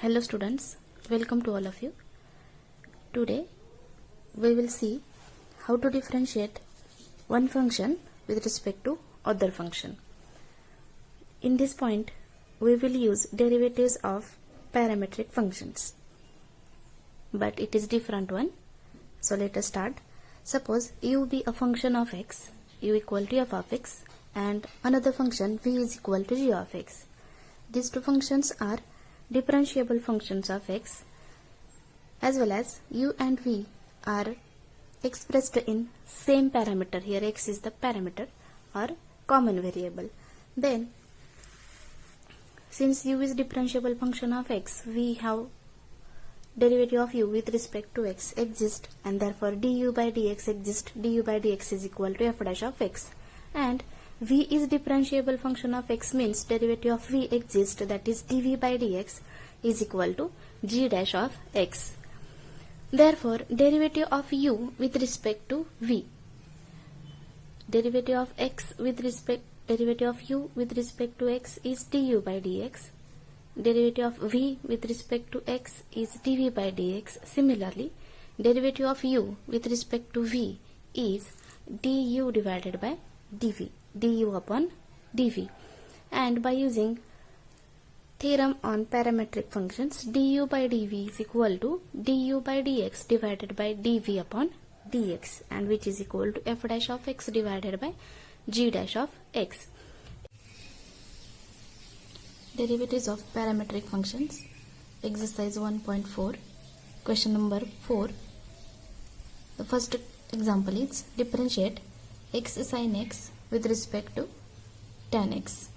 Hello students, welcome to all of you. Today we will see how to differentiate one function with respect to other function. In this point we will use derivatives of parametric functions, but it is different one. So let us start. Suppose u be a function of x, u equal to f of x, and another function v is equal to g of x. These two functions are differentiable functions of x, as well as u and v are expressed in same parameter. Here x is the parameter or common variable. Then since u is differentiable function of x, we have derivative of u with respect to x exist, and therefore du by dx exist. Du by dx is equal to f dash of x, and v is differentiable function of x means derivative of v exists, that is dv by dx is equal to g dash of x. Therefore derivative of u with respect to v, derivative of x with respect derivative of u with respect to x is du by dx, derivative of v with respect to x is dv by dx. Similarly, derivative of u with respect to v is du divided by dv, du upon dv. And by using theorem on parametric functions, du by dv is equal to du by dx divided by dv upon dx, and which is equal to f dash of x divided by g dash of x. Derivatives of parametric functions, exercise 1.4, question number 4. The first example is differentiate x sin x with respect to tan x.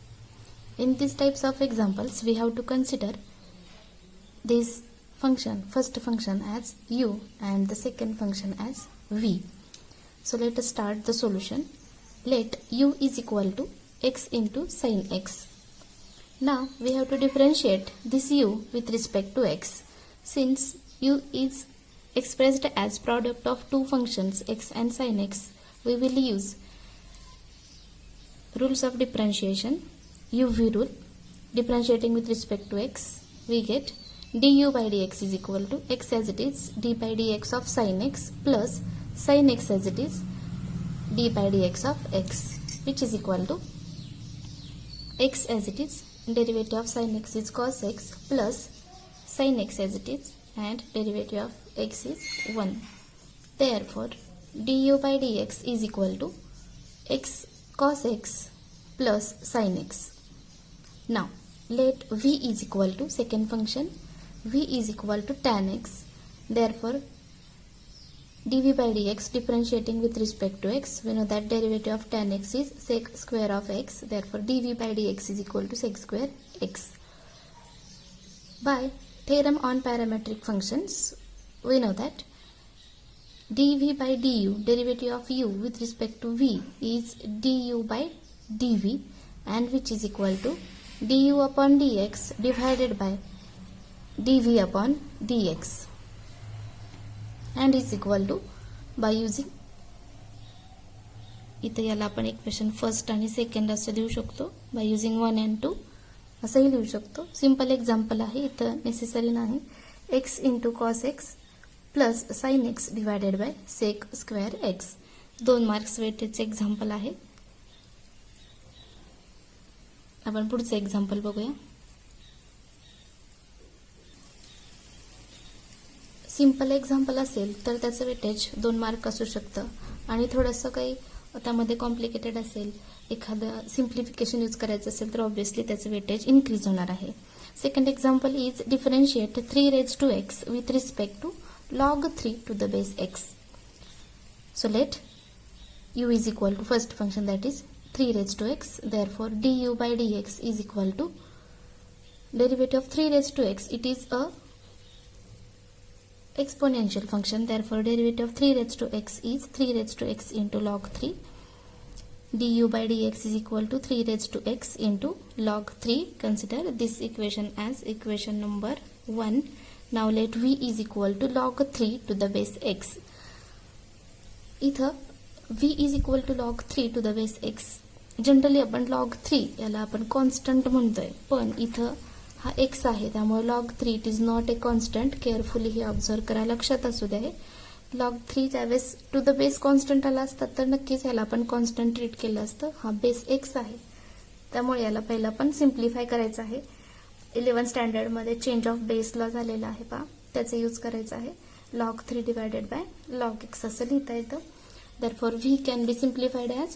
In these types of examples, we have to consider this function, first function as u and the second function as v. So let us start the solution. Let u is equal to x into sin x. Now we have to differentiate this u with respect to x. Since u is expressed as product of two functions x and sin x, we will use rules of differentiation, uv rule. Differentiating with respect to x, we get du by dx is equal to x as it is d by dx of sin x plus sin x as it is d by dx of x, which is equal to x as it is, derivative of sin x is cos x plus sin x as it is, and derivative of x is 1. Therefore du by dx is equal to x cos x plus sin x. Now let v is equal to second function, v is equal to tan x. Therefore dv by dx, differentiating with respect to x, we know that derivative of tan x is sec square of x. Therefore dv by dx is equal to sec square x. By theorem on parametric functions, we know that dv by du, derivative of u with respect to v, is du by dv, and which is equal to du upon dx divided by dv upon dx, and is equal to, by using इथे याला आपण equation first आणि second असं लिहू शकतो, by using 1 and 2 असंही लिहू शकतो. सिंपल एक्झाम्पल आहे, इथं नेसेसरी नाही. x into cos x plus sine x divided by sec square x. 2 marks वेटेजचे एक्झाम्पल आहे. आपण पुढचं एक्झाम्पल बघूया. सिंपल एक्झाम्पल असेल तर त्याचं वेटेज 2 मार्क असू शकतं, आणि थोडंसं काही त्यामध्ये कॉम्प्लिकेटेड असेल, एखादं सिम्प्लिफिकेशन यूज करायचं असेल तर ऑब्विसली त्याचं वेटेज इन्क्रीज होणार आहे. Second example is differentiate 3 raised to x with respect to log 3 to the base x. So let u is equal to first function, that is 3 raised to x. Therefore du by dx is equal to derivative of 3 raised to x. It is a exponential function. Therefore derivative of 3 raised to x is 3 raised to x into log 3. Du by dx is equal to 3 raised to x into log 3. Consider this equation as equation number 1. Now let v is equal to log 3 to the base x. इथं v is equal to log 3 to the base x. Generally आपण log 3 याला आपण constant म्हणतोय, पण इथं हा x आहे, त्यामुळे log 3 it is not a constant. Carefully हे ऑब्झर्व करा, लक्षात असू द्या. log 3 ज्यावेळेस टू द बेस कॉन्स्टंट आला असतात तर नक्कीच ह्याला आपण कॉन्स्टंट ट्रीट केलं असतं. हा बेस x आहे, त्यामुळे याला पहिला आपण सिम्प्लिफाय करायचं आहे. 11 स्टँडर्डमध्ये चेंज ऑफ बेस लॉ झालेला आहे पहा, त्याचा यूज करायचा आहे. log 3 divided by log x असं लिहिता येतं. therefore v can be simplified as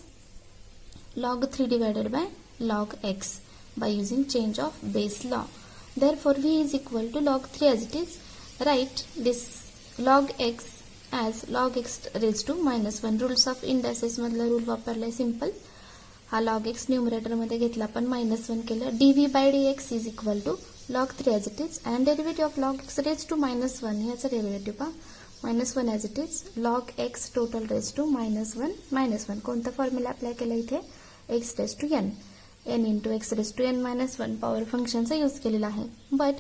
log 3 divided by log x by using change of base law. Therefore v is equal to log 3 as it is. Write this log x as log x raised to -1. rules of indices मधला rule वापरलाय simple. हा log x numerator मध्ये घेतला, आपण -1 केलं. dv by dx is equal to log 3 as it is and derivative of log x raised to -1 ह्याचा derivative पहा, -1 as it is log x total raised to -1. कोणता formula apply केला इथे, x raised to n into x raised to n -1 power फंक्शनचा use केलेला आहे. But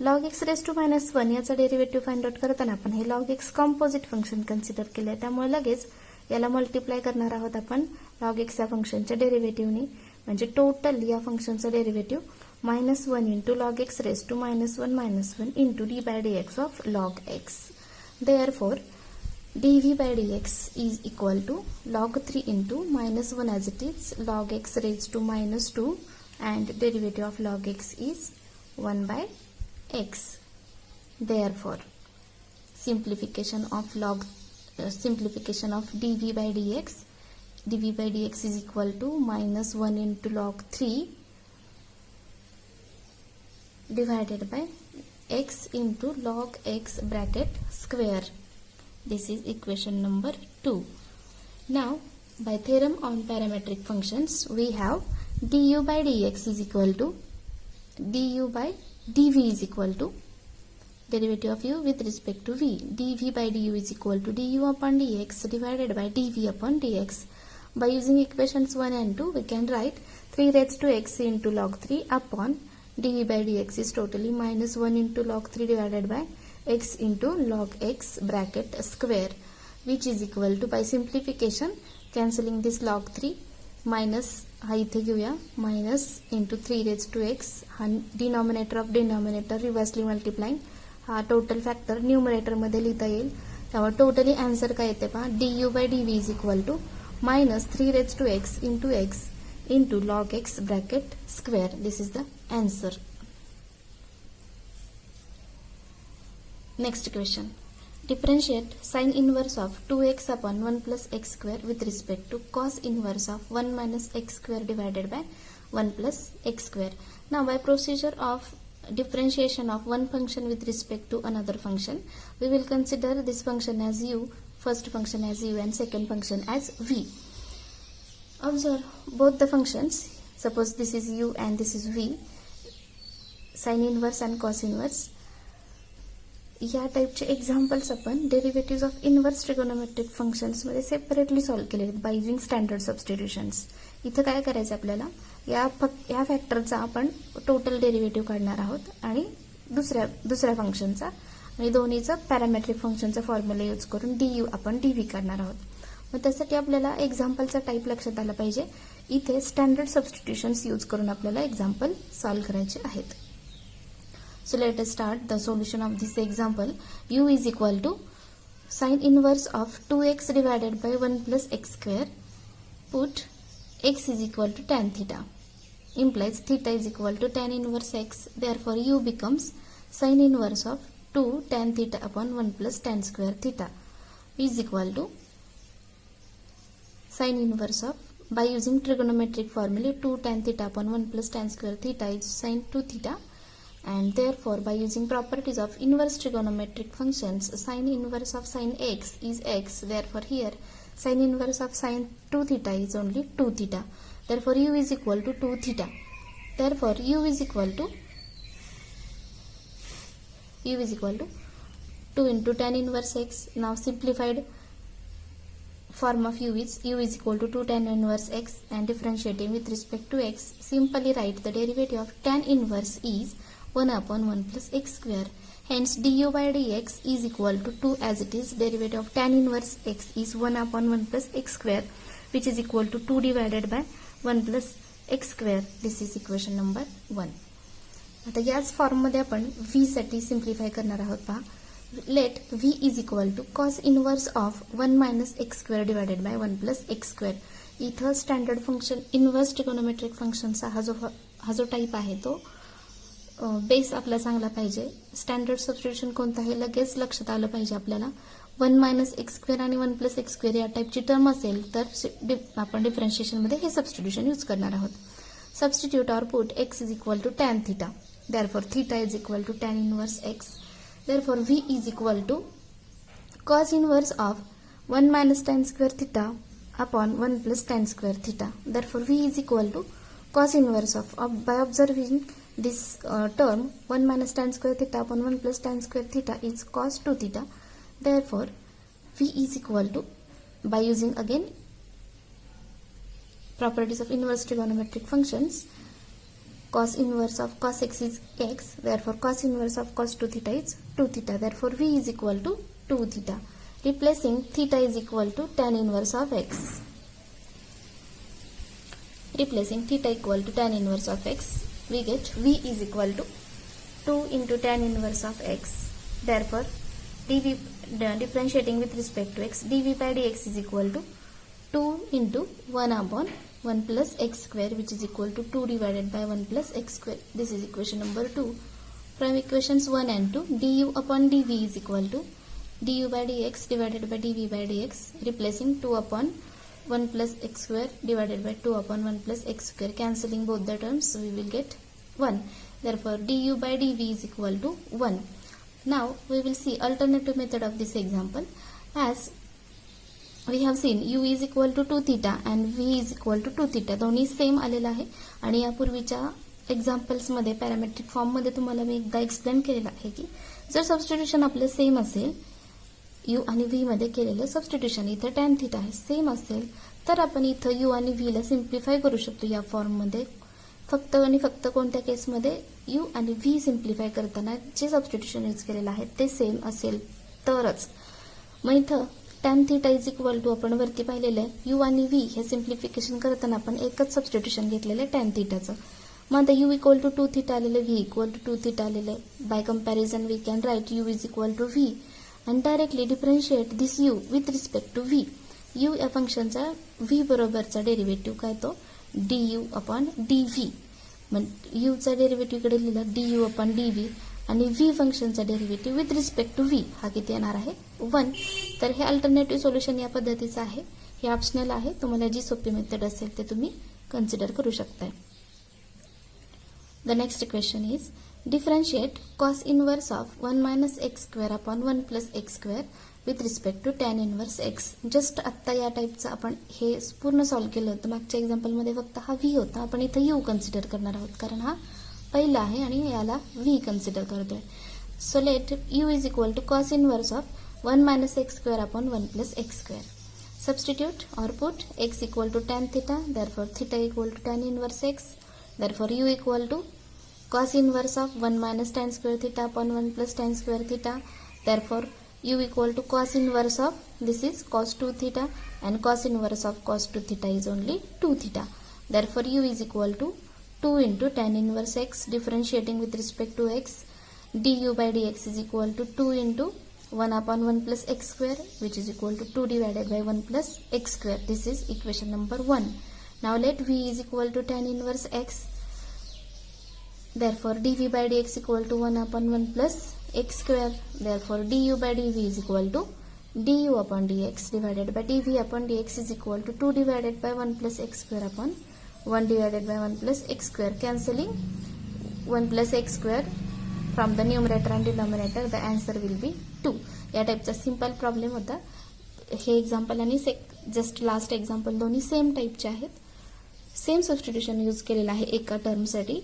log x raised to -1 याचा derivative find out करताना आपण हे log x composite function consider केले आहे, त्यामुळे लगेच याला मल्टिप्लाय करणार आहोत आपण log x या फंक्शनच्या डेरिव्हेटिव्हनी. म्हणजे टोटल या फंक्शनचं derivative -1 into log x raised to -1 into d by dx of log x. Therefore dv by dx is equal to log 3 into -1 as it is log x raised to -2 and derivative of log x is 1 by x. Therefore simplification of dv by dx is equal to -1 into log 3 divided by x into log x bracket square. This is equation number 2. Now by theorem on parametric functions we have du by dx is equal to du by dv is equal to derivative of u with respect to v. dv by du is equal to du upon dx divided by dv upon dx. By using equations 1 and 2 we can write 3 raised to x into log 3 upon dv by dx is totally -1 into log 3 divided by x into log x bracket square, which is equal to, by simplification cancelling this log 3 minus हा इथे घेऊया, minus into 3 raised to x, हा denominator of denominator रिव्हर्सली multiplying, हा total factor numerator मध्ये लिहिता येईल. त्यामुळे totally answer काय येते पहा, du by dv is equal to -3 raised to x into log x bracket square. This is the answer. Next question. Differentiate sin inverse of 2x upon 1 plus x square with respect to cos inverse of 1 minus x square divided by 1 plus x square. Now by procedure of differentiation of one function with respect to another function, we will consider this function as u, first function as u and second function as v. Observe both the functions. Suppose this is u and this is v, sin inverse and cos inverse. या टाइपचे examples आपण derivative of inverse trigonometric functions मध्ये separately solve केलेले आहेत by using standard substitutions. इथं काय करायचं आपल्याला, या फॅक्टरचा आपण टोटल डेरिव्हेटिव्ह काढणार आहोत आणि दुसऱ्या फंक्शनचा, आणि दोन्हीचं पॅरामेट्रिक फंक्शनचा फॉर्म्युला यूज करून du आपण dv काढणार आहोत. मग त्यासाठी आपल्याला एक्झाम्पलचा टाईप लक्षात आला पाहिजे. इथे स्टँडर्ड सबस्टिट्यूशन्स यूज करून आपल्याला एक्झाम्पल सॉल्व्ह करायचे आहेत. So let us start the solution of this example. u is equal to sin inverse of 2x divided by 1 plus x square. Put x is equal to tan theta. Implies theta is equal to tan inverse x. Therefore u becomes sin inverse of 2 tan theta upon 1 plus tan square theta is equal to sin inverse of, by using trigonometric formula, 2 tan theta upon 1 plus tan square theta is sin 2 theta. And therefore by using properties of inverse trigonometric functions, sin inverse of sin x is x. Therefore here sin inverse of sin 2 theta is only 2 theta. Therefore u is equal to 2 theta. Therefore u is equal to 2 into tan inverse x. Now simplified form of u is equal to 2 tan inverse x, and differentiating with respect to x, simply write the derivative of tan inverse is 1 upon 1 plus x square. Hence du by dx is equal to 2 as it is. Derivative of tan inverse x is 1 upon 1 plus x square, which is equal to 2 divided by 1 plus x square. This is equation number 1. आता याच फॉर्ममध्ये आपण V साठी simplify करणार आहोत. पहा, let v is equal to cos inverse of 1 minus x square divided by 1 plus x square. इथं standard function inverse trigonometric फंक्शनचा हा जो टाईप आहे तो बेस आपला चांगला पाहिजे. स्टँडर्ड सबस्टिट्यूशन कोणतं आहे लगेच लक्षात आलं पाहिजे आपल्याला. 1 मायनस एक्स स्क्वेअर आणि 1 प्लस एक्स स्क्वेअर या टाईपची टर्म असेल तर आपण डिफरन्शिएशनमध्ये हे सबस्टिट्यूशन यूज करणार आहोत. Substitute or put x is equal to tan theta. Therefore, theta is equal to tan inverse x. Therefore, V is equal to cos inverse of 1 minus tan square theta upon 1 plus tan square theta. Therefore, V is equal to cos inverse of by observing this term 1 minus tan square theta upon 1 plus tan square theta is cos 2 theta. Therefore, V is equal to, by using again properties of inverse trigonometric functions, cos inverse of cos x is x, therefore cos inverse of cos 2 theta is 2 theta. Therefore, V is equal to 2 theta. Replacing theta is equal to tan inverse of x. Replacing theta equal to tan inverse of x, we get V is equal to 2 into tan inverse of x. Therefore, differentiating with respect to x, dv by dx is equal to 2 into 1 upon 1 plus x square, which is equal to 2 divided by 1 plus x square. This is equation number 2. From equations 1 and 2, du upon dv is equal to du by dx divided by dv by dx, replacing 2 upon 1 plus x square divided by 2 upon 1 plus x square. Cancelling both the terms, we will get 1. Therefore, du by dv is equal to 1. Now, we will see alternative method of this example. As we have seen u is equal to 2 theta and v is equal to 2 theta. दोन्ही same आलेला आहे आणि यापूर्वीच्या एक्झाम्पल्समध्ये parametric फॉर्ममध्ये तुम्हाला मी एकदा explain केलेलं आहे की जर सबस्टिट्यूशन आपलं सेम असेल, u आणि v मध्ये केलेलं सबस्टिट्यूशन इथं टॅन थीटा आहे सेम असेल तर आपण इथं u आणि v ला सिम्प्लिफाय करू शकतो या फॉर्ममध्ये. फक्त आणि फक्त कोणत्या केसमध्ये u आणि v सिम्प्लिफाय करताना जे सबस्टिट्यूशन यूज केलेलं आहे ते सेम असेल तरच. मग इथं tan theta is equal to आपण वरती पाहिलेलं आहे u आणि v हे सिम्प्लिफिकेशन करताना आपण एकच सबस्टिट्यूशन घेतलेलं आहे टॅन थीटाचं. मग आता u इक्वल टू 2 थीटा आलेलं आहे, v इक्वल टू 2 थीटा आलेलं आहे. By comparison we can write u is equal to v and directly differentiate this u with respect to v. u या फंक्शनचा v बरोबरचा डेरिव्हेटिव्ह काय तो du अपॉन dv. मग u चा डेरिव्हेटिव्ह इकडे लिहिला du अपॉन dv आणि v फंक्शनचा derivative with respect to v हा किती येणार आहे 1. तर हे अल्टरनेटिव्ह सोल्युशन या पद्धतीचं आहे. हे ऑप्शनल आहे, तुम्हाला जी सोपी मेथड असेल ते तुम्ही कन्सिडर करू शकताय. The next question is differentiate cos inverse of 1 minus x square upon 1 plus x square with respect to tan inverse x. Just आत्ता या टाईपचं आपण हे पूर्ण सॉल्व्ह केलं होतं. मागच्या एक्झाम्पलमध्ये फक्त हा v होता, आपण इथं u कन्सिडर करणार आहोत कारण हा पहिला आहे आणि याला v कन्सिडर करतोय. So let u is equal to cos inverse of 1 minus x square upon 1 plus x square. Substitute or put x equal to tan theta, therefore theta equal to tan inverse x. Therefore u equal to cos inverse of 1 minus tan square theta upon 1 plus tan square theta. Therefore u equal to cos inverse of, this is cos 2 theta and cos inverse of cos 2 theta is only 2 theta. Therefore u is equal to 2 into tan inverse x, differentiating with respect to x, du by dx is equal to 2 into 1 upon 1 plus x square, which is equal to 2 divided by 1 plus x square. This is equation number 1. Now let v is equal to tan inverse x. Therefore dv by dx equal to 1 upon 1 plus x square. Therefore du by dv is equal to du upon dx divided by dv upon dx is equal to 2 divided by 1 plus x square upon 1 divided by 1 plus x square. Cancelling 1 plus x square from the numerator and denominator, the answer will be 2. या टाईपचा simple problem होता. हे example आणि just last example दोन्ही same टाईपचे आहेत. Same substitution use केलेलं आहे एका टर्मसाठी.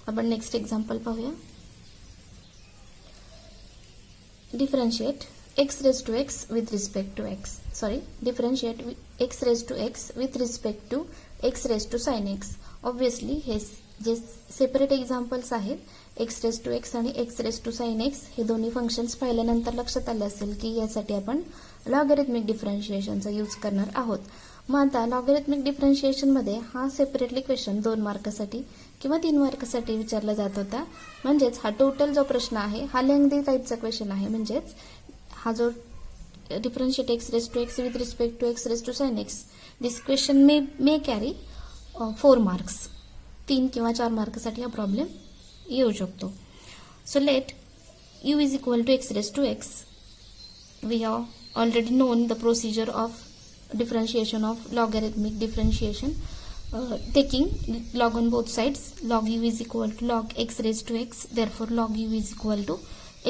आपण नेक्स्ट एक्झाम्पल पाहूया. Differentiate x raised to x with respect to x. Differentiate x raised to x with respect to x raised to sin x. Obviously हे जे सेपरेट एक्झाम्पल्स आहेत x raised to x आणि x raised to sin x हे दोन्ही functions पाहिल्यानंतर लक्षात आले असेल की यासाठी आपण लॉगॅरिथमिक डिफरन्शिएशनचा यूज करणार आहोत. मग आता लॉगॅरिथमिक डिफरन्शिएशनमध्ये हा सेपरेटली क्वेश्चन 2 मार्कासाठी किंवा 3 मार्कसाठी विचारला जात होता. म्हणजेच हा टोटल जो प्रश्न आहे हा लेंथी टाईपचा क्वेश्चन आहे. म्हणजेच हा जो differentiate x raised to x with respect to x raised to sin x, this question may carry 4 marks. 3 किंवा 4 मार्कसाठी हा प्रॉब्लेम येऊ शकतो. So let u is equal to x raised to x. We have already known the procedure of differentiation of logarithmic differentiation. Taking log on both sides, log u is equal to log x raised to x. Therefore, log u is equal to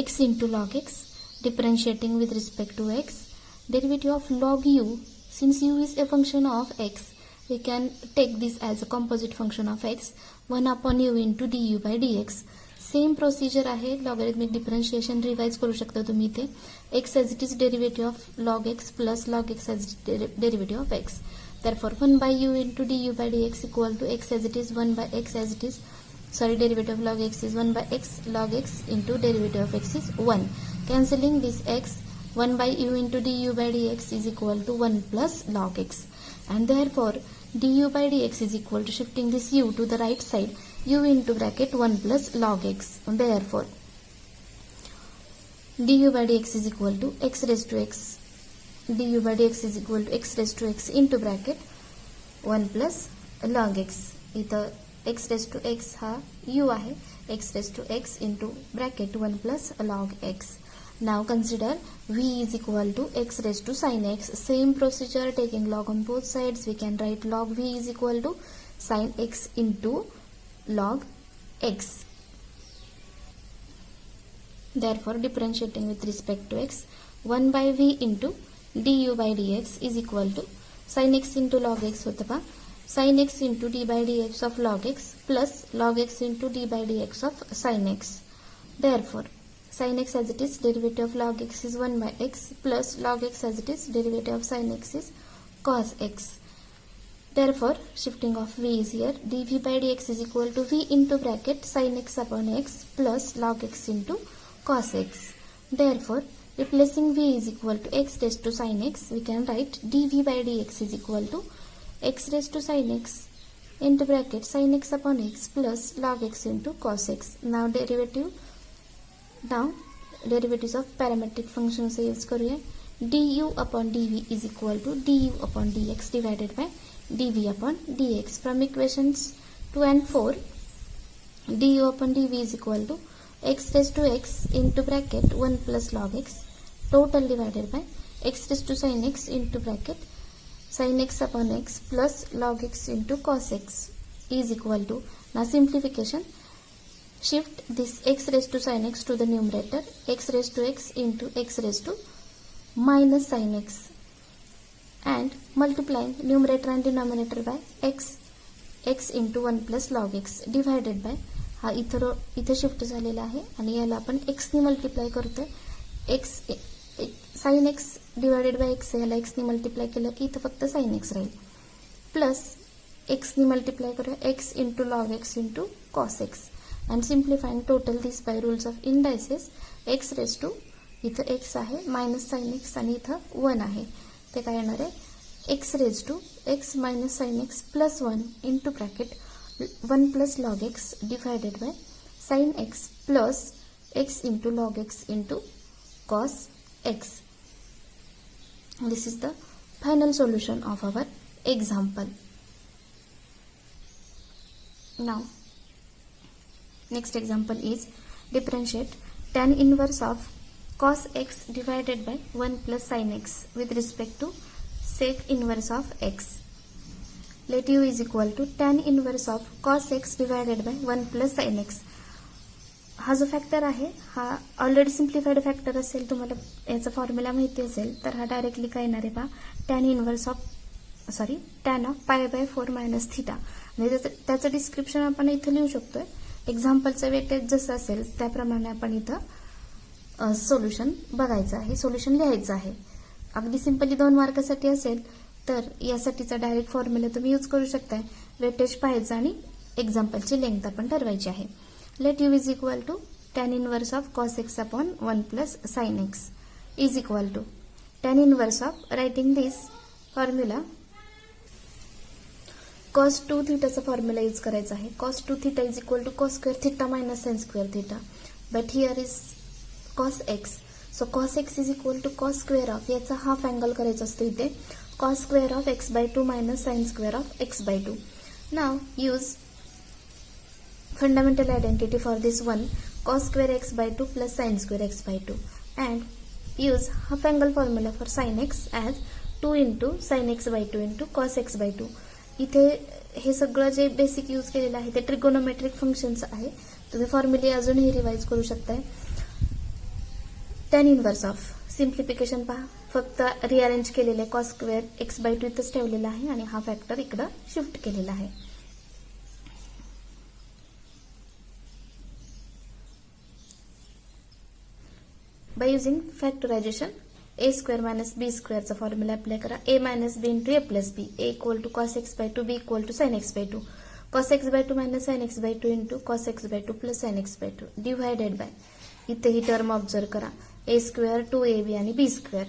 x into log x. Differentiating with respect to x, derivative of log u, since u is a function of x, we can take this as a composite function of x, 1 upon u into du by dx. Same procedure आहे. Logarithmic differentiation revise करू शकता तुम्ही इथे. x as it is derivative of log x plus log x as derivative of x. Therefore 1 by u into du by dx equal to x as it is 1 by x as it is, derivative of log x is 1 by x log x into derivative of x is 1. Cancelling this x, 1 by u into du by dx is equal to 1 plus log x. And therefore, du by dx is equal to, shifting this u to the right side, u into bracket 1 plus log x. Therefore, du by dx is equal to x raised to x. Du by dx is equal to x raised to x into bracket 1 plus log x. इथं x raised to x हा u आहे. x raised to x into bracket 1 plus log x. Now consider v is equal to x raised to sin x. Same procedure, taking log on both sides, we can write log v is equal to sin x into log x. Therefore, differentiating with respect to x, 1 by v into du by dx is equal to sin x into log x होतं पहा, sin x into d by dx of log x plus log x into d by dx of sin x. Therefore, sin x as it is derivative of log x is 1 by x plus log x as it is derivative of sin x is cos x. Therefore, shifting of v is here, dv by dx is equal to v into bracket sin x upon x plus log x into cos x. Therefore, replacing v is equal to x raised to sin x, we can write dv by dx is equal to x raised to sin x into bracket sin x upon x plus log x into cos x. Now derivatives of parametric functions use करूया. du upon dv is equal to du upon dx divided by dv upon dx. From equations 2 and 4, du upon dv is equal to x raised to x into bracket 1 plus log x total divided by x raised to sin x into bracket sin x upon x plus log x into cos x is equal to, now simplification, shift this x raised to sin x to the numerator, x raised to x into x raised to minus sin x, and multiplying numerator and denominator by x into 1 plus log x divided by, हा इथं shift झालेला आहे आणि याला आपण x ने multiply करतोय. x sin x divided by x, याला x ने मल्टिप्लाय केलं की इथं फक्त sin x राहील, प्लस x ने मल्टिप्लाय करूया x into log x into cos x. And simplifying total this by rules of indices, x raised to, इथं x आहे मायनस sin x आणि इथं 1 आहे, ते काय येणार आहे x raised to x minus sin x plus 1 into bracket 1 plus log x divided by sin x plus x into log x into cos x. This is the final solution of our example. Now, next example is differentiate tan inverse of cos x divided by 1 plus sin x with respect to sec inverse of x. Let u is equal to tan inverse of cos x divided by 1 plus sin x. हा जो factor आहे हा already simplified factor असेल, तुम्हाला याचा formula माहिती असेल तर हा डायरेक्टली काय येणार आहे पहा, tan inverse of tan of pi by 4 minus theta. म्हणजे त्याचं डिस्क्रिप्शन आपण इथं लिहू शकतोय. एक्झाम्पलचं वेटेज जसं असेल त्याप्रमाणे आपण इथं सोल्युशन बघायचं आहे, सोल्युशन लिहायचं आहे. अगदी सिंपली 2 मार्कासाठी असेल तर यासाठीचा डायरेक्ट फॉर्म्युला तुम्ही यूज करू शकताय. वेटेज पाहायचं आणि एक्झाम्पलची लेंथ आपण ठरवायची आहे. Let u is equal to tan inverse of cos x upon 1 plus sin x is equal to tan inverse of, writing this formula, cos 2 थिटाचा फॉर्म्युला यूज करायचा आहे. Cos 2 theta is equal to cos square theta minus sine square theta, but here is cos x. So cos x is equal to cos square of, याचा half angle करायचा असतो इथे, cos square of x by 2 minus sine square of x by 2. Now use fundamental identity for this one, cos square x by 2 plus sin square x by 2, and use half angle formula for sin x as 2 into sin x by 2 into cos x by 2. इथे हे सगळं जे basic use केलेलं आहे ते trigonometric functions आहे. तुम्ही फॉर्म्युले अजूनही रिवाइज करू शकताय. tan इनवर्स ऑफ सिम्प्लिफिकेशन पहा, फक्त रिअरेंज केलेले कॉस स्क्वेअर एक्स बाय 2 इथंच ठेवलेला आहे आणि हा फॅक्टर इकडं शिफ्ट केलेला आहे. By using factorization, a square minus b square चा फॉर्म्युला अप्लाय करा. a minus b into a plus b, a equal to cos x by 2, b equal to sin x by 2, cos x by 2 minus sin x by 2 into cos x by 2 plus sin x by 2 divided by, इथे ही term observe करा, a square 2ab आणि b square.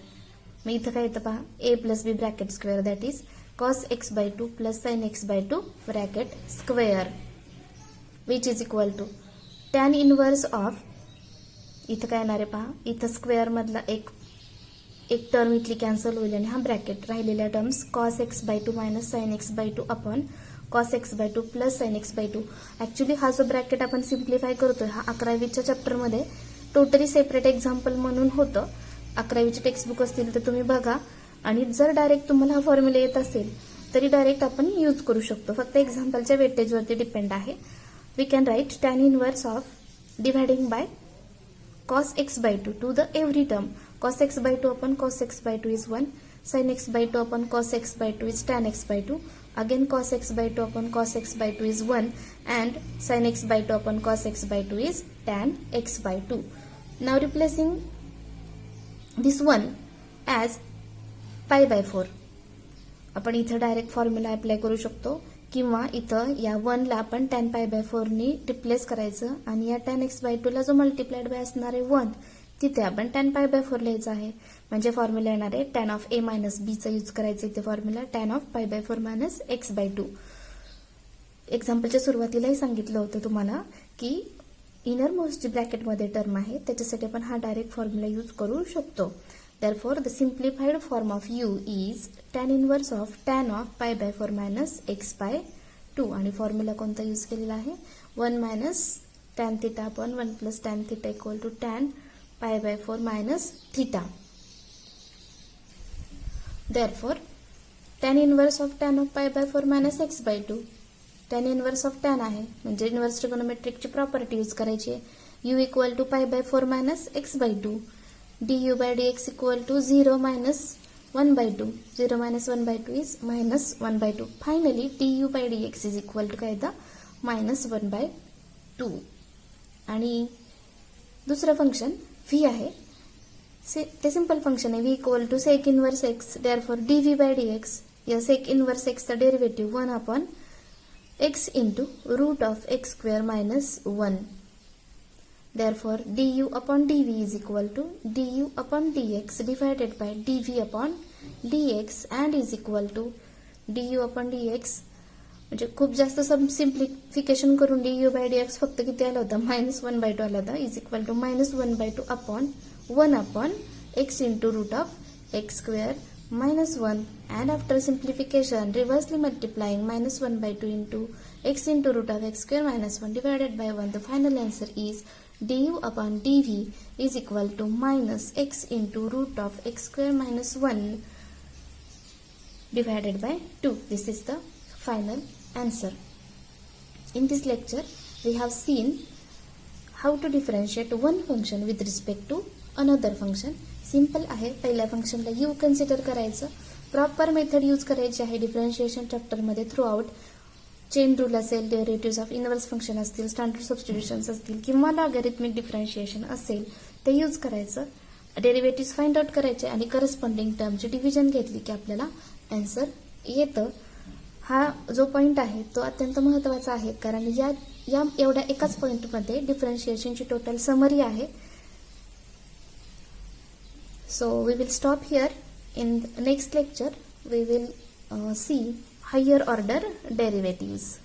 मग इथं काय येतं पहा, a plus b bracket square that is cos x by 2 plus sin x by 2 bracket square which is equal to tan inverse of, इथं काय येणार आहे पहा, इथं स्क्वेअर मधला एक टर्म इथली कॅन्सल होईल आणि हा ब्रॅकेट राहिलेल्या terms cos x by 2 minus sin x by 2 upon cos x by 2 plus sin x by 2. Actually हा जो ब्रॅकेट आपण सिम्प्लिफाय करतोय हा 11वीच्या चॅप्टरमध्ये टोटली सेपरेट एक्झाम्पल म्हणून होतं. 11वीचे टेक्स्ट बुक असतील तर तुम्ही बघा, आणि जर डायरेक्ट तुम्हाला हा फॉर्म्युला येत असेल तरी डायरेक्ट आपण यूज करू शकतो, फक्त एक्झाम्पलच्या वेटेजवरती डिपेंड आहे. We can write tan inverse of dividing by cos x by 2 to the every term, cos x by 2 upon cos x by 2 is 1, sin x by 2 upon cos x by 2 is tan x by 2, again cos x by 2 upon cos x by 2 is 1, and sin x by 2 upon cos x by 2 is tan x by 2. Now replacing this one as pi by 4, आपण इथं direct formula apply करू शकतो, किंवा इथं या 1 ला आपण tan pi by 4 नी रिप्लेस करायचं आणि या tan x by 2 ला जो मल्टिप्लाइड बाय असणार आहे 1 तिथे आपण tan pi by 4 लिहायचं आहे. म्हणजे फॉर्म्युला येणार आहे tan of a minus b चा यूज करायचं इथे formula tan of pi by 4 minus x by 2. एक्झाम्पलच्या सुरुवातीलाही सांगितलं होतं तुम्हाला की इनर मोस्ट ब्रॅकेटमध्ये टर्म आहे त्याच्यासाठी आपण हा डायरेक्ट फॉर्म्युला यूज करू शकतो. Therefore, the simplified form of u is tan inverse of tan of pi by 4 minus x by 2. आणि फॉर्म्युला कोणता यूज केलेला आहे, 1 minus tan theta upon 1 plus tan theta equal to tan pi by 4 minus theta. Therefore, tan inverse of tan of pi by 4 minus x by 2. tan inverse of tan आहे म्हणजे inverse ट्रिगोनोमेट्रिकची property use करायची आहे. u equal to pi by 4 minus x by 2. du by dx equal to 0 minus 1 by 2. 0 minus 1 by 2 is minus 1 by 2. Finally, du by dx is equal to काय येतं, minus 1 by 2. आणि दुसरं function v आहे, ते simple function आहे, v equal to sec inverse x. Therefore, dv by dx, या sec inverse x चा derivative 1 upon x into root of x square minus 1. Therefore, du upon dv is equal to du upon dx divided by dv upon dx and is equal to du upon dx. म्हणजे खूप जास्त simplification करून du by dx फक्त किती आलं होतं, -1 by 2 आला होता, is equal to -1 by 2 upon 1 upon x into root of x square minus 1, and after simplification reversely multiplying -1 by 2 into x into root of x square minus 1 divided by 1, the final answer is du upon dv is equal to minus x into root of x square minus 1 divided by 2. This is the final answer. In this lecture, we have seen how to differentiate one function with respect to another function. Simple आहे, पहिल्या फंक्शनला u consider करायचं, proper method use करायची आहे differentiation चॅप्टरमध्ये throughout. Chain rule असेल, derivatives of inverse function असतील, standard substitutions असतील किंवा लॉगॅरिथमिक डिफरन्शिएशन असेल ते यूज करायचं. डेरिव्हेटिव्हज फाइंड आउट करायचे आणि करस्पॉन्डिंग टर्मची डिव्हिजन घेतली की आपल्याला आन्सर येतं. हा जो पॉइंट आहे तो अत्यंत महत्त्वाचा आहे, कारण या एवढ्या एकाच पॉइंटमध्ये डिफरन्शिएशनची टोटल समरी आहे. So we will stop here. In the next lecture we will see higher order derivatives.